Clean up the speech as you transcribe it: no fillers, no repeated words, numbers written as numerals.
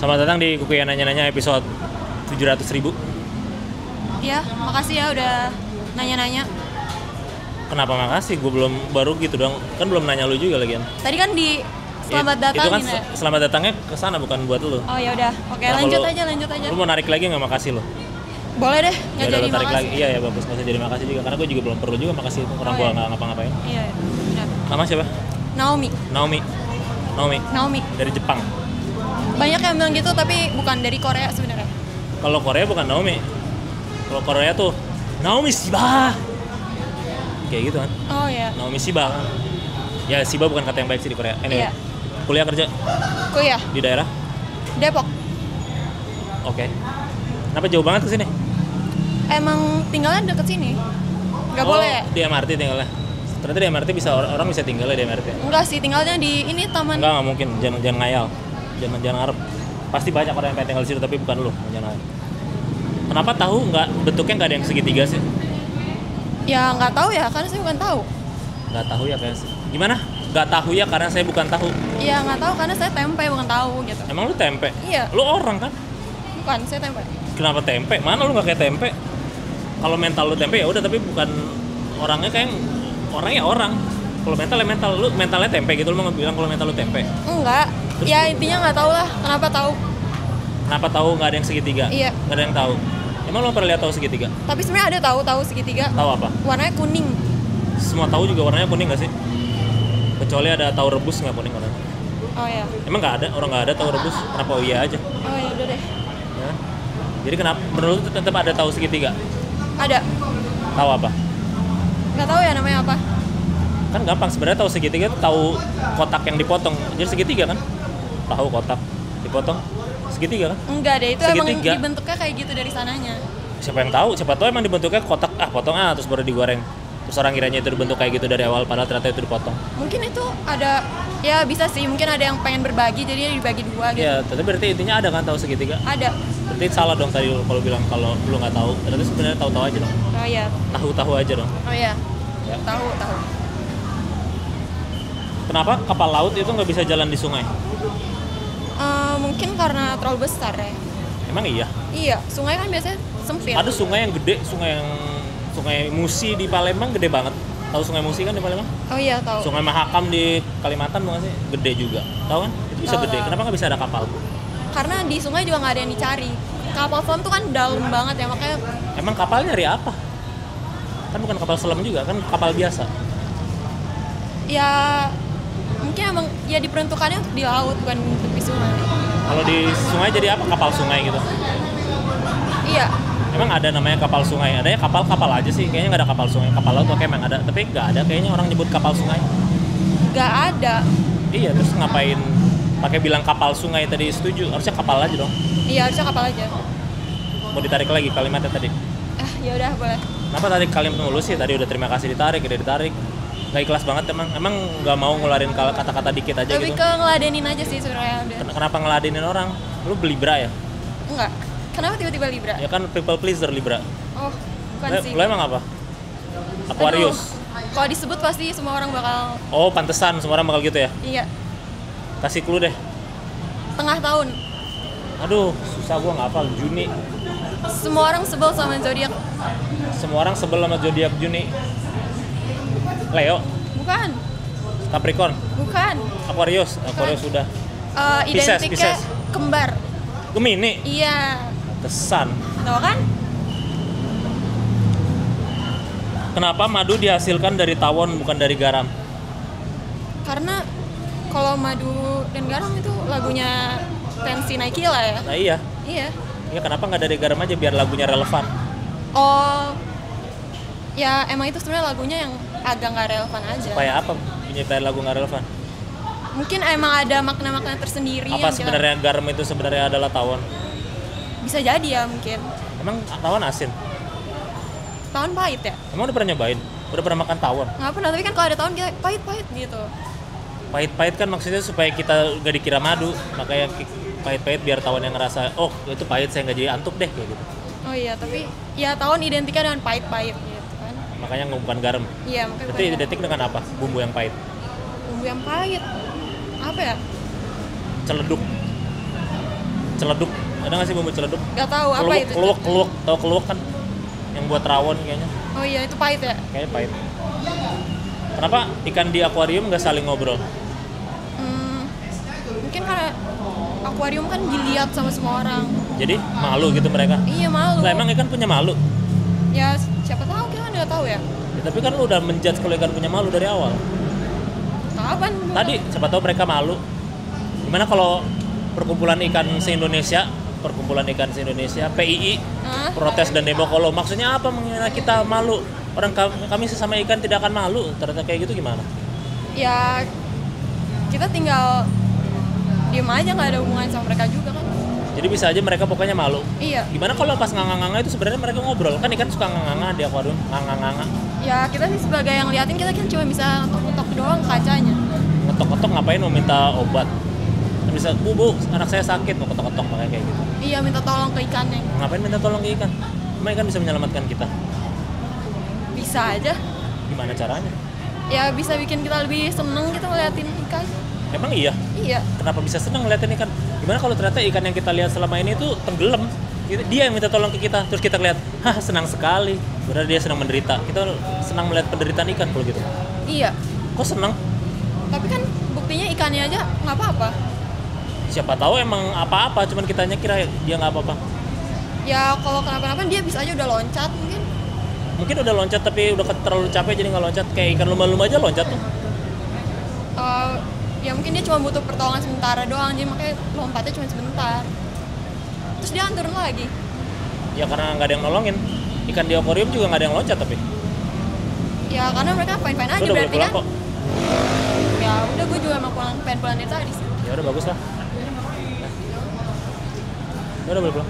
Selamat datang di Kukuya Nanya-Nanya episode 700.000. Ya, makasih ya udah nanya-nanya. Kenapa makasih? Gue belum, baru gitu dong. Kan belum nanya lu juga lagian. Tadi kan di selamat datang itu kan ya. Selamat datangnya ke sana bukan buat lu. Oh ya udah. Oke, Nah, lanjut kalau aja. Lu mau narik lagi nggak makasih lu? Boleh deh, Ya nggak udah jadi lu tarik makasih. lagi. Iya ya bagus, nggak usah jadi makasih juga karena gue juga belum perlu juga makasih itu orang Oh, gua iya. nggak ngapa-ngapain. Iya, benar. Nama siapa? Naomi. Naomi dari Jepang. Banyak yang bilang gitu tapi bukan dari Korea sebenarnya. Kalau Korea bukan Naomi. Kalau Korea tuh Naomi Shiba. Kayak gitu kan. Oh ya. Naomi Shiba kan. Ya Shiba bukan kata yang baik sih di Korea. Anyway. Iya. Kuliah kerja Kuliah di daerah. Depok. Oke. Kenapa jauh banget ke sini? Emang tinggalnya deket sini. Nggak Oh, boleh ya? di MRT tinggalnya. Ternyata di MRT bisa orang bisa tinggalnya di MRT. Enggak sih, tinggalnya di ini taman. Enggak mungkin. Jangan ngayal. Jangan ngarep. Pasti banyak orang yang pengen tinggal di situ tapi bukan lu. Jangan ngayal. Kenapa tahu nggak bentuknya nggak ada yang segitiga sih? Ya nggak tahu ya, karena saya bukan tahu. Nggak tahu ya kayak gimana? Nggak tahu ya karena saya bukan tahu. Iya nggak tahu karena saya tempe bukan tahu gitu. Emang lu tempe? Iya. Lu orang kan? Bukan, saya tempe. Kenapa tempe? Mana lu nggak kayak tempe? Kalau mental lu tempe ya udah tapi bukan orangnya kayak orangnya orang. Kalau mental ya mental, lu mentalnya tempe gitu, lu mau bilang kalau mental lu tempe. Enggak. Terus Ya intinya nggak tahu lah. Kenapa tahu? Kenapa tahu nggak ada yang segitiga? Iya. Nggak ada yang tahu. Emang lu pernah lihat tahu segitiga? Tapi sebenarnya ada tahu segitiga. Tahu apa? Warnanya kuning. Semua tahu juga warnanya kuning nggak sih? Kecuali ada tahu rebus nggak kuning warnanya. Oh ya. Emang nggak ada? Orang nggak ada tahu rebus? Kenapa oh iya aja? Oh ya udah deh. Ya. Jadi kenapa menurut lu tetap ada tahu segitiga? Ada. Tahu apa? Nggak tahu ya namanya apa. Kan gampang sebenarnya tahu segitiga itu tahu kotak yang dipotong. Jadi segitiga kan? Tahu kotak dipotong segitiga kan? Enggak deh, itu emang Segitiga. dibentuknya kayak gitu dari sananya. Siapa yang tahu? Siapa tahu emang dibentuknya kotak potong terus baru digoreng. Terus orang kiranya itu dibentuk kayak gitu dari awal padahal ternyata itu dipotong. Mungkin itu ada, ya bisa sih, mungkin ada yang pengen berbagi jadi dibagi dua gitu. Ya, tapi berarti intinya ada kan tahu segitiga? Ada. Berarti salah dong tadi kalau bilang kalau lu nggak tahu. Ternyata sebenarnya tahu-tahu aja dong. Oh iya. Tahu-tahu aja dong. Oh iya. Ya. Tahu. Kenapa kapal laut itu nggak bisa jalan di sungai? Mungkin karena terlalu besar ya. Emang iya? Iya, sungai kan biasanya sempit. Ada sungai yang gede, sungai Musi di Palembang gede banget. Tahu sungai Musi kan di Palembang? Oh iya, tahu. Sungai Mahakam di Kalimantan bukan sih? Gede juga. Tahu kan? Itu bisa Tahu, gede. tahu. Kenapa nggak bisa ada kapal? Karena di sungai juga nggak ada yang dicari. Kapal selam tuh kan dalam banget ya, makanya Emang kapal nyari apa? Kan bukan kapal selam juga, kan kapal biasa. ya mungkin emang ya diperuntukannya untuk di laut bukan untuk di sungai. Kalau di sungai jadi apa? Kapal sungai gitu. Iya, Emang ada namanya kapal sungai? Adanya kapal aja sih. Kayaknya nggak ada kapal sungai. Kapal laut oke emang ada, tapi nggak ada kayaknya orang nyebut kapal sungai. nggak ada. Iya, terus ngapain pakai bilang kapal sungai tadi setuju? Harusnya kapal aja dong. Iya, harusnya kapal aja. Mau ditarik lagi kalimatnya tadi. Ya udah boleh. Kenapa tadi kalimat mulu sih? Tadi udah terima kasih ditarik, udah ditarik. Nggak ikhlas banget emang nggak mau ngeluarin kata-kata dikit aja Lebih gitu. ke ngeladenin aja sih sebenarnya udah. Kenapa ngeladenin orang? Lu Libra ya? Enggak. Kenapa tiba-tiba Libra? Ya kan people pleaser Libra. Oh, bukan sih. Lu emang apa? Aquarius. Aduh, kalau disebut pasti semua orang bakal Oh, pantesan semua orang bakal gitu ya? iya. Kasih clue deh. Tengah tahun. Aduh, susah gua nggak hafal. Juni. Semua orang sebel sama zodiak. Semua orang sebel sama zodiak Juni. Leo, Bukan. Capricorn, Bukan. Aquarius sudah. Pisces, Identiknya Pisces. kembar. Gemini, Iya. Tesan. Tahu kan? Kenapa madu dihasilkan dari tawon bukan dari garam? Karena kalau madu dan garam itu lagunya Tensi Nike lah ya. Nah iya, Iya. ya kenapa nggak dari garam aja biar lagunya relevan? Oh. Ya emang itu sebenarnya lagunya yang agak nggak relevan aja. Supaya apa? Punya lagu nggak relevan? Mungkin emang ada makna-makna tersendiri Apa yang sebenarnya garam itu sebenarnya adalah tawon? bisa jadi ya mungkin. Emang tawon asin? Tahun pahit ya? Emang udah pernah nyobain? Udah pernah makan tawon? Nggak pernah, tapi kan kalau ada tahun kita pahit-pahit gitu. Pahit-pahit kan maksudnya supaya kita gak dikira madu, makanya pahit-pahit biar tawon yang ngerasa, oh itu pahit saya nggak jadi antuk deh kayak gitu. Oh iya, tapi ya tahun identiknya dengan pahit-pahit gitu kan. Makanya bukan garam. Iya, makanya Berarti bukan identik dengan apa? Bumbu yang pahit. bumbu yang pahit. Apa ya? Celeduk. Celeduk. Ada nggak sih bumbu celeduk? Gak tahu apa itu. Keluak. Tahu keluak kan? Yang buat rawon kayaknya. Oh iya, itu pahit ya? Kayaknya pahit. Kenapa ikan di akuarium nggak saling ngobrol? Mungkin karena akuarium kan dilihat sama semua orang. Jadi malu gitu mereka? Iya, malu. Lah emang ikan punya malu? Ya siapa tahu, kita kan nggak tahu ya. Ya, tapi kan lu udah menjudge kalau ikan punya malu dari awal. Kapan? Tadi siapa tahu mereka malu. Gimana kalau perkumpulan ikan se-Indonesia, PII, protes dan demo kolo, maksudnya apa mengira kita malu? Orang kami sesama ikan tidak akan malu, ternyata kayak gitu gimana? Ya kita tinggal diem aja, nggak ada hubungan sama mereka juga kan. Jadi bisa aja mereka pokoknya malu. Iya. Gimana kalau pas nganga-nganga itu sebenarnya mereka ngobrol? Kan ikan suka nganga-nganga di akuarium, nganga-nganga. Ya kita sih sebagai yang liatin, kita kan cuma bisa ngetok-ngetok doang kacanya. Ngetok-ngetok ngapain, mau minta obat? Kan bisa, bu, anak saya sakit, mau ketok-ketok makanya kayak gitu. Iya, minta tolong ke ikannya. Ngapain minta tolong ke ikan? Emang ikan bisa menyelamatkan kita? Bisa aja. Gimana caranya? Ya bisa bikin kita lebih seneng gitu ngeliatin ikan. Emang iya? Iya. Kenapa bisa senang ngeliatin ikan? Gimana kalau ternyata ikan yang kita lihat selama ini tuh tenggelam? Dia yang minta tolong ke kita, terus kita lihat, senang sekali. Berarti dia senang menderita. Kita senang melihat penderitaan ikan kalau gitu. Iya. Kok senang? Tapi kan buktinya ikannya aja nggak apa-apa. Siapa tahu emang apa-apa, cuman kitanya kira dia nggak apa-apa. Ya kalau kenapa-napa dia bisa aja udah loncat mungkin. Mungkin udah loncat tapi udah terlalu capek jadi nggak loncat. Kayak ikan lumba-lumba aja loncat tuh. Ya mungkin dia cuma butuh pertolongan sementara doang, jadi makanya lompatnya cuma sebentar. Terus dia turun lagi. Ya karena nggak ada yang nolongin. Ikan di akuarium juga nggak ada yang loncat tapi. Ya karena mereka fine-fine aja udah berarti pulang kan. kok. Ya udah, gue juga emang pengen pulang dari tadi sih. Ya udah bagus lah. Ya udah boleh pulang.